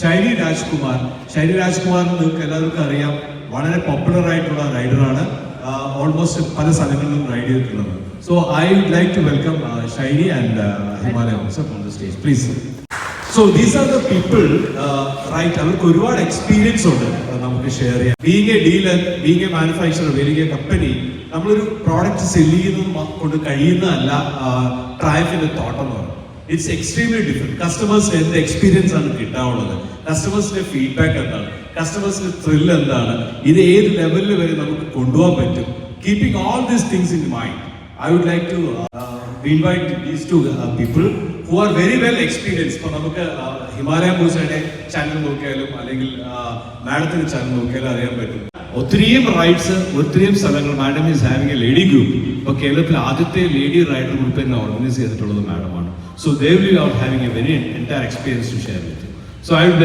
ഷൈനി രാജ്കുമാർ. ഷൈനി രാജ്കുമാറിന് നിങ്ങൾക്ക് എല്ലാവർക്കും അറിയാം, വളരെ പോപ്പുലർ ആയിട്ടുള്ള റൈഡറാണ്. ഓൾമോസ്റ്റ് പല സ്ഥലങ്ങളിലും റൈഡ് ചെയ്തിട്ടുള്ളത്. So I would like to welcome Shiny and Himalaya on the stage please. So these are the people, right, അവർക്ക് ഒരുപാട് എക്സ്പീരിയൻസ് ഉണ്ട് നമുക്ക് ഷെയർ ചെയ്യാം. Being a dealer, being a manufacturer, being a company, നമ്മളൊരു പ്രോഡക്റ്റ് സെല് ചെയ്യുന്നത് കൊണ്ട് കഴിയുന്നതല്ല ട്രയംഫിന്റെ തോട്ടം എന്ന് പറയുന്നത്. It's extremely different. കസ്റ്റമേഴ്സിന് എന്ത് എക്സ്പീരിയൻസ് ആണ് കിട്ടാനുള്ളത്, കസ്റ്റമേഴ്സിന്റെ ഫീഡ്ബാക്ക് എന്താണ്, കസ്റ്റമേഴ്സിന്റെ ത്രില്ല് എന്താണ്, ഇത് ഏത് ലെവലിൽ വരെ നമുക്ക് കൊണ്ടുപോകാൻ പറ്റും. Keeping all these things in mind, I would like to invite these two people who are very well experienced. ഇപ്പോൾ നമുക്ക് ഹിമാലയ മൂസയുടെ ചാനൽ നോക്കിയാലും അല്ലെങ്കിൽ മാഡത്തിന്റെ ചാനൽ നോക്കിയാലും അറിയാൻ പറ്റും. ഒത്തിരിയും റൈഡ്സ്, ഒത്തിരിയും സ്ഥലങ്ങൾ. Madam is having a lady group. ഇപ്പോൾ കേരളത്തിൽ ആദ്യത്തെ ലേഡി റൈഡർ ഗ്രൂപ്പ് തന്നെ ഓർഗനൈസ് ചെയ്തിട്ടുള്ളത് മാഡമാണ്. So they will be having a very entire experience to share with. So I would